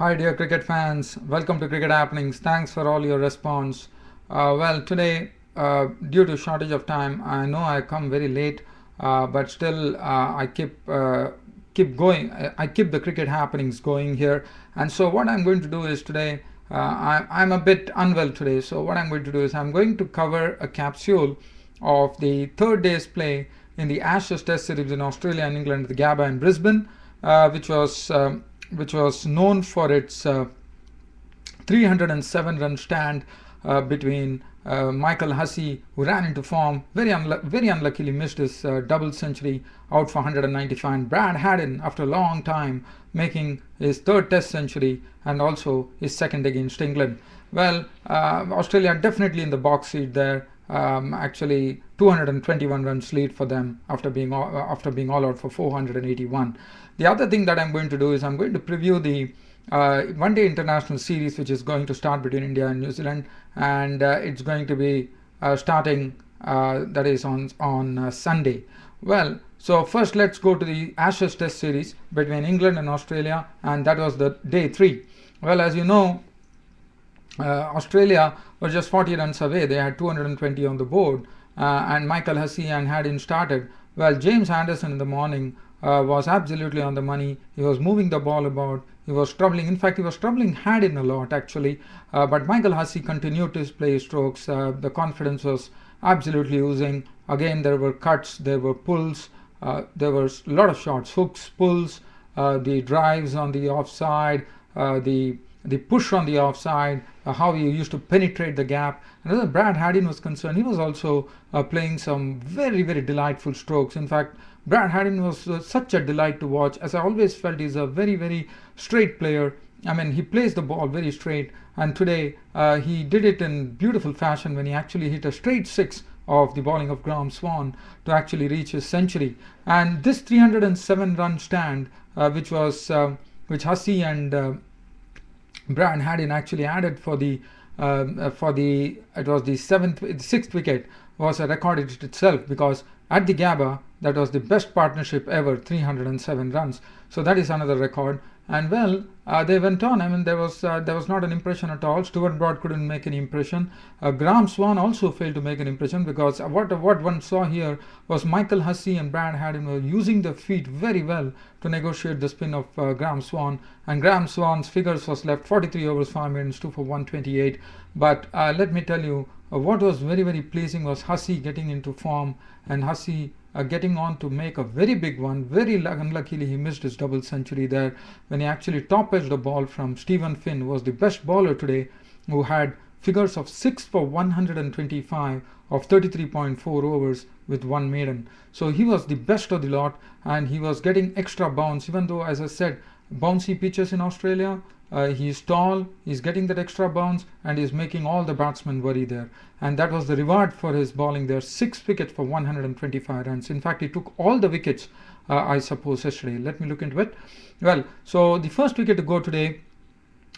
Hi dear cricket fans, welcome to Cricket Happenings. Thanks for all your response. Today, due to shortage of time, I know I come very late, but still I keep going. I keep the Cricket Happenings going here. And so what I'm going to do is today, I'm a bit unwell today. So what I'm going to do is I'm going to cover a capsule of the third day's play in the Ashes Test Series in Australia and England, the Gabba in Brisbane, which was known for its 307 run stand between Michael Hussey, who ran into form, very unluckily missed his double century out for 195, and Brad Haddin, after a long time, making his third Test century and also his second against England. Australia definitely in the box seat there. Actually 221 runs lead for them after being all out for 481. The other thing that I'm going to do is I'm going to preview the one-day international series, which is going to start between India and New Zealand, and it's going to be starting that is on Sunday. So first let's go to the Ashes Test series between England and Australia, and that was the day 3. As you know, Australia were just 40 runs away. They had 220 on the board, and Michael Hussey and Haddin started. James Anderson in the morning was absolutely on the money. He was moving the ball about. He was troubling. In fact, he was troubling Haddin a lot actually. But Michael Hussey continued to play strokes. The confidence was absolutely oozing. Again, there were cuts, there were pulls, there were a lot of shots, hooks, pulls, the drives on the offside, the push on the offside, how he used to penetrate the gap. And as Brad Haddin was concerned, he was also playing some very, very delightful strokes. In fact, Brad Haddin was such a delight to watch. As I always felt, he's a very, very straight player. I mean, he plays the ball very straight. And today, he did it in beautiful fashion when he actually hit a straight 6 of the bowling of Graham Swan to actually reach his century. And this 307 run stand, which Hussey and Brad Haddin actually added for the it was the sixth wicket, was a record in itself, because at the Gabba that was the best partnership ever, 307 runs. So that is another record. And they went on. I mean, there was not an impression at all. Stuart Broad couldn't make any impression. Graham Swan also failed to make an impression, because what one saw here was Michael Hussey and Brad Haddin were using their feet very well to negotiate the spin of Graham Swan. And Graham Swan's figures was left 43 overs, 5 minutes, 2 for 128. But let me tell you, what was very, very pleasing was Hussey getting into form, and Hussey getting on to make a very big one. Very unluckily, he missed his double century there when he actually top-edged the ball from Stephen Finn, who was the best bowler today, who had figures of 6 for 125 of 33.4 overs with 1 maiden. So he was the best of the lot, and he was getting extra bounce, even though, as I said, bouncy pitches in Australia. He's tall, he's getting that extra bounce, and he's making all the batsmen worry there. And that was the reward for his bowling there. 6 wickets for 125 runs. In fact, he took all the wickets, I suppose, yesterday. Let me look into it. So the first wicket to go today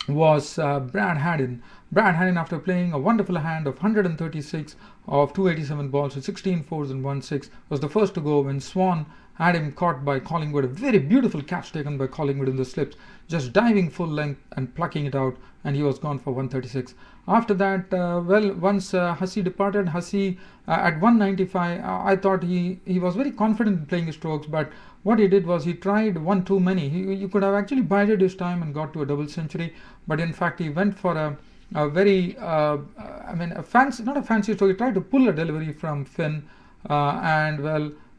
was Brad Haddin. Brad Haddin, after playing a wonderful hand of 136 of 287 balls with 16 fours and 1 6, was the first to go when Swan had him caught by Collingwood. A very beautiful catch taken by Collingwood in the slips, just diving full length and plucking it out, and he was gone for 136. After that, once Hussey departed, Hussey at 195, I thought he was very confident in playing his strokes, but what he did was he tried one too many. You could have actually bided his time and got to a double century, but in fact he went for a very, a fancy, not a fancy stroke. He tried to pull a delivery from Finn,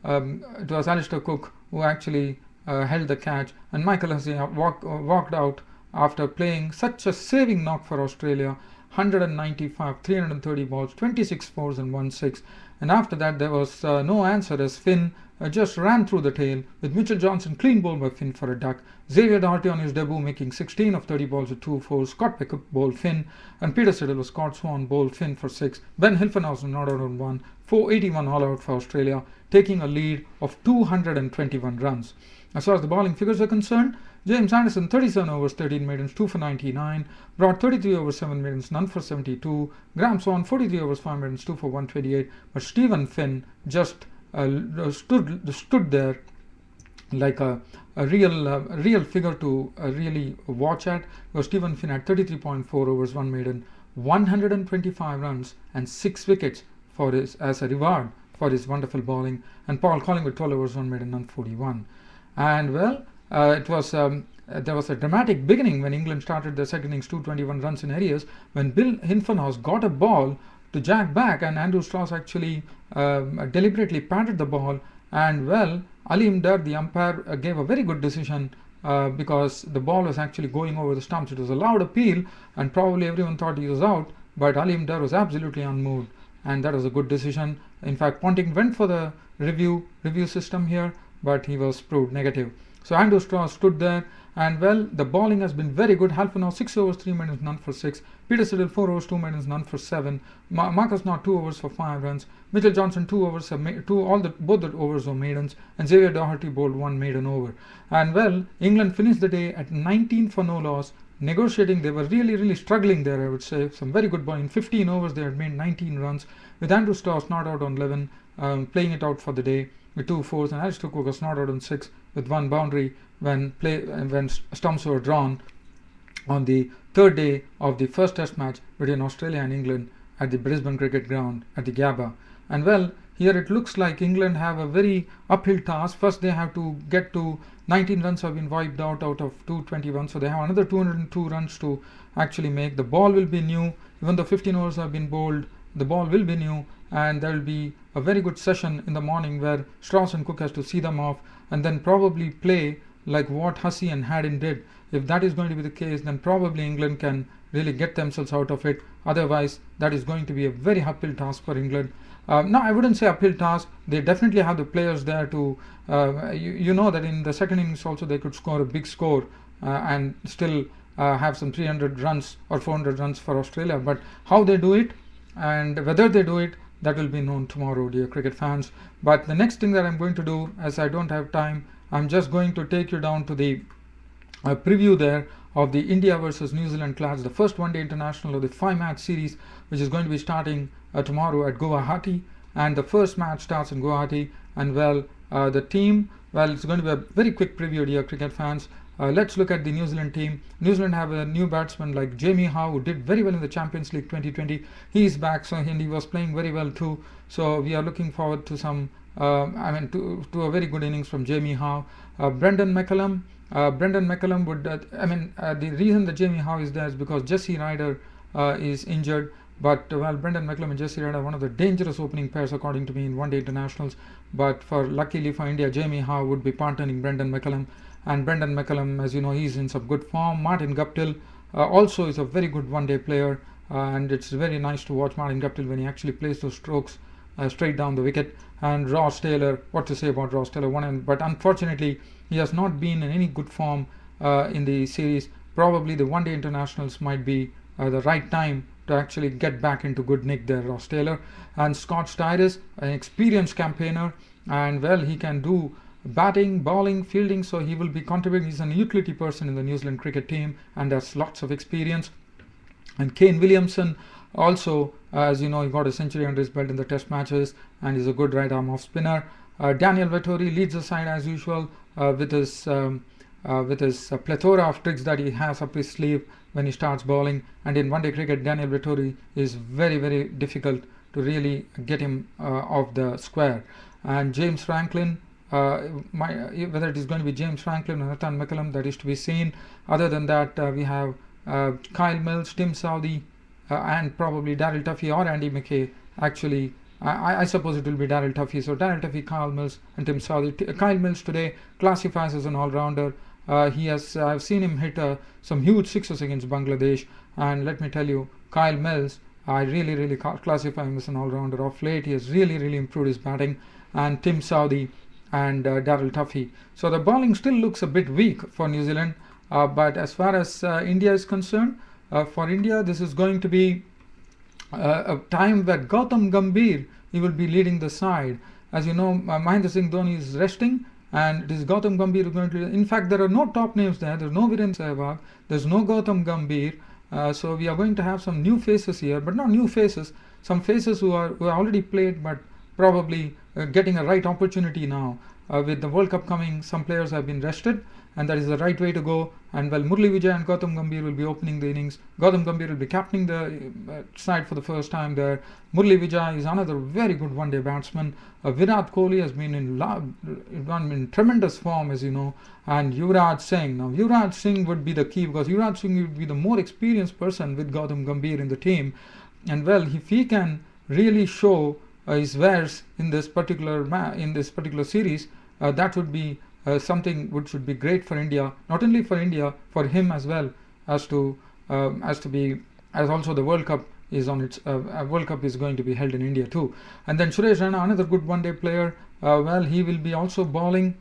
it was Alistair Cook who actually held the catch, and Michael Hussey walked out after playing such a saving knock for Australia. 195, 330 balls, 26 fours and 1 6. And after that, there was no answer, as Finn just ran through the tail, with Mitchell Johnson clean bowled by Finn for a duck. Xavier Doherty on his debut making 16 of 30 balls with 2 fours. Scott Pickup bowled Finn, and Peter Siddle was Scott Swan bowled Finn for 6. Ben Hilfenhausen not out on 1. 481 all out for Australia, taking a lead of 221 runs. As far as the bowling figures are concerned, James Anderson 37 overs, 13 maidens, 2 for 99. Broad 33 overs, 7 maidens, none for 72. Graham Swan 43 overs, 5 maidens, 2 for 128. But Stephen Finn just stood there like a real figure to really watch at. Was Stephen Finn at 33.4 overs, 1 maiden, 125 runs and 6 wickets for his as a reward for his wonderful bowling, and Paul Collingwood 12 overs, 1 maiden, none 41. And well, it was there was a dramatic beginning when England started the second innings, 221 runs in arrears, when Bill Hinfenhaus got a ball to jack back, and Andrew Strauss actually deliberately patted the ball, and well, Ali Imdad, the umpire, gave a very good decision because the ball was actually going over the stumps. It was a loud appeal, and probably everyone thought he was out, but Ali Imdad was absolutely unmoved, and that was a good decision. In fact, Ponting went for the review system here, but he was proved negative. So Andrew Strauss stood there, and well, the bowling has been very good. Halfpenau 6 overs, 3 maidens, none for 6. Peter Siddle 4 overs, 2 maidens, none for 7. Marcus Knott 2 overs for 5 runs. Mitchell Johnson 2 overs, both the overs were maidens, and Xavier Doherty bowled 1 maiden over. And well, England finished the day at 19 for no loss. Negotiating, they were really struggling there, I would say. Some very good bowling. In 15 overs, they had made 19 runs, with Andrew Strauss not out on 11, playing it out for the day with 2 fours, and Alistair Cook was not out on 6 with 1 boundary when stumps were drawn on the third day of the first test match between Australia and England at the Brisbane Cricket Ground at the Gabba. And well, here it looks like England have a very uphill task. First they have to get to 19 runs have been wiped out of 221, so they have another 202 runs to actually make. The ball will be new, even though 15 overs have been bowled, the ball will be new, and there will be a very good session in the morning where Strauss and Cook has to see them off and then probably play like what Hussey and Haddin did. If that is going to be the case, then probably England can really get themselves out of it. Otherwise, that is going to be a very uphill task for England. No, I wouldn't say uphill task. They definitely have the players there to, you know that in the second innings also they could score a big score and still have some 300 runs or 400 runs for Australia. But how they do it and whether they do it, that will be known tomorrow, dear cricket fans. But the next thing that I'm going to do, as I don't have time, I'm just going to take you down to the preview there of the India versus New Zealand clash, the first one-day international of the 5-match series, which is going to be starting tomorrow at Guwahati, and the first match starts in Guwahati. And well, the team, well, it's going to be a very quick preview, dear cricket fans. Let's look at the New Zealand team. New Zealand have a new batsman like Jamie Howe, who did very well in the Champions League 2020. He is back, so and he was playing very well too. So we are looking forward to some, to a very good innings from Jamie Howe. Brendan McCullum would, the reason that Jamie Howe is there is because Jesse Ryder is injured. But well, Brendan McCullum and Jesse Ryder are one of the dangerous opening pairs according to me in one-day internationals. But luckily for India, Jamie Howe would be partnering Brendan McCullum. And Brendan McCullum, as you know, he's in some good form. Martin Guptill also is a very good one-day player, and it's very nice to watch Martin Guptill when he actually plays those strokes straight down the wicket. And Ross Taylor, what to say about Ross Taylor? But unfortunately, he has not been in any good form in the series. Probably the one-day internationals might be the right time to actually get back into good nick there, Ross Taylor. And Scott Styris, an experienced campaigner, and well, he can do batting, bowling, fielding, so he will be contributing. He's an utility person in the New Zealand cricket team and has lots of experience. And Kane Williamson also, as you know, he got a century under his belt in the test matches and is a good right arm off spinner. Daniel Vettori leads the side as usual with his plethora of tricks that he has up his sleeve when he starts bowling. And in one-day cricket, Daniel Vettori is very difficult to really get him off the square. And James Franklin, whether it is going to be James Franklin or Nathan McCullum, that is to be seen. Other than that, we have Kyle Mills, Tim Southee, and probably Daryl Tuffy or Andy McKay. Actually, I suppose it will be Daryl Tuffy. So Daryl Tuffy, Kyle Mills, and Tim Southee. Kyle Mills today classifies as an all-rounder. I've seen him hit some huge sixes against Bangladesh, and let me tell you, Kyle Mills, I really classify him as an all-rounder. Of late, he has really improved his batting. And Tim Southee and Daryl Tuffy. So the bowling still looks a bit weak for New Zealand, but as far as India is concerned, for India this is going to be a time where Gautam Gambhir, he will be leading the side. As you know, Mahendra Singh Dhoni is resting, and it is Gautam Gambhir who is going to lead. In fact, there are no top names there. There's no Virendra Sehwag, there's no Gautam Gambhir. So we are going to have some new faces here, but not new faces, some faces who have already played but probably getting a right opportunity now. With the World Cup coming, some players have been rested, and that is the right way to go. And well, Murli Vijay and Gautam Gambhir will be opening the innings. Gautam Gambhir will be captaining the side for the first time there. Murli Vijay is another very good one-day batsman. Virat Kohli has been in tremendous form, as you know, and Yuvraj Singh. Now, Yuvraj Singh would be the key, because Yuvraj Singh would be the more experienced person with Gautam Gambhir in the team. And well, if he can really show his wares in this particular series, that would be something which would be great for India, not only for India, for him as well, as also the World Cup is on its World Cup is going to be held in India too. And then Suresh Raina, another good one-day player. Well, he will be also bowling,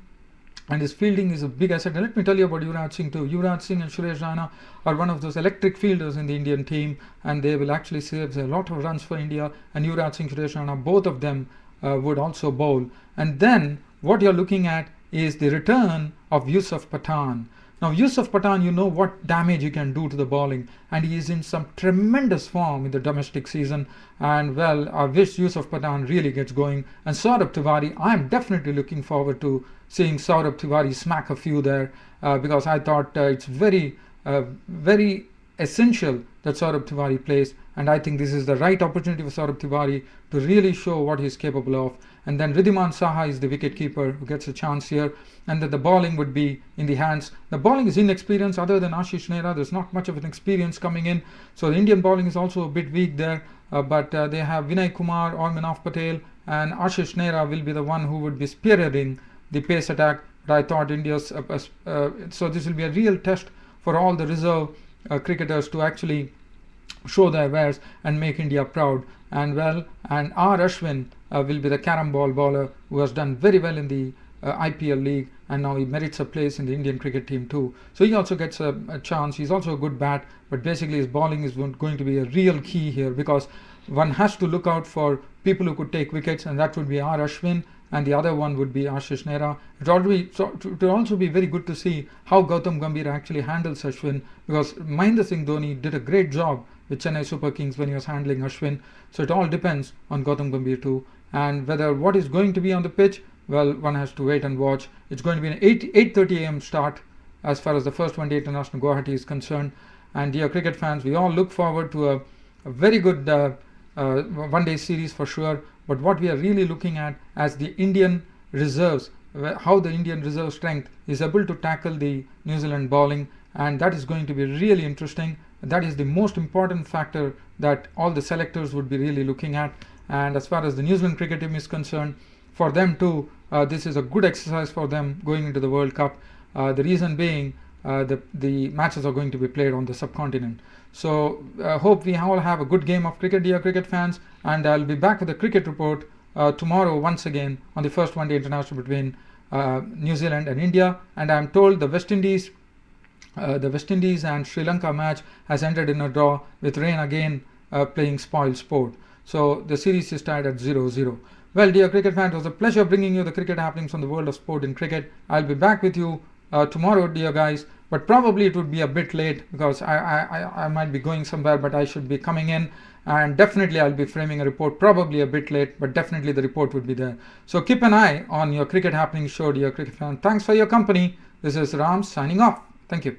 and his fielding is a big asset. And let me tell you about Yuvraj Singh too. Yuvraj Singh and Suresh Raina are one of those electric fielders in the Indian team, and they will actually save a lot of runs for India. And Yuvraj Singh, Suresh Raina, both of them would also bowl. And then what you're looking at is the return of Yusuf Pathan. Now, Yusuf Pathan, you know what damage he can do to the bowling, and he is in some tremendous form in the domestic season. And well, I wish Yusuf Pathan really gets going. And Saurabh Tiwari, I'm definitely looking forward to seeing Saurabh Tiwari smack a few there, because I thought it's very essential that Saurabh Tiwari plays, and I think this is the right opportunity for Saurabh Tiwari to really show what he's capable of. And then Ridhiman Saha is the wicket keeper who gets a chance here, and that the bowling would be in the hands. The bowling is inexperienced. Other than Ashish Nehra, there's not much of an experience coming in, so the Indian bowling is also a bit weak there, but they have Vinay Kumar or Manaf Patel, and Ashish Nehra will be the one who would be spearheading the pace attack. But I thought India's so this will be a real test for all the reserve cricketers to actually show their wares and make India proud. And well, and R. Ashwin will be the carom ball bowler who has done very well in the IPL league, and now he merits a place in the Indian cricket team too. So he also gets a chance. He's also a good bat, but basically his bowling is going to be a real key here, because one has to look out for people who could take wickets, and that would be R. Ashwin, and the other one would be Ashish Nehra. It will also be very good to see how Gautam Gambhir actually handles Ashwin, because Mahendra Singh Dhoni did a great job with Chennai Super Kings when he was handling Ashwin. So it all depends on Gautam Gambhir too. And whether what is going to be on the pitch, well, one has to wait and watch. It's going to be an 8:30 a.m. start as far as the first one-day international Guwahati is concerned. And dear cricket fans, we all look forward to a very good one-day series for sure. But what we are really looking at as the Indian reserves, how the Indian reserve strength is able to tackle the New Zealand bowling, and that is going to be really interesting. That is the most important factor that all the selectors would be really looking at. And as far as the New Zealand cricket team is concerned, for them too, this is a good exercise for them going into the World Cup. The reason being, the matches are going to be played on the subcontinent. So hope we all have a good game of cricket, dear cricket fans, and I'll be back with a cricket report tomorrow once again on the first one-day international between New Zealand and India. And I'm told the West Indies and Sri Lanka match has ended in a draw, with rain again playing spoil sport. So the series is tied at 0-0. Well, dear cricket fans, it was a pleasure bringing you the cricket happenings from the world of sport in cricket. I'll be back with you tomorrow, dear guys, but probably it would be a bit late, because I might be going somewhere, but I should be coming in, and definitely I'll be framing a report, probably a bit late, but definitely the report would be there. So keep an eye on your cricket happening show, dear cricket fans. Thanks for your company. This is Ram signing off. Thank you.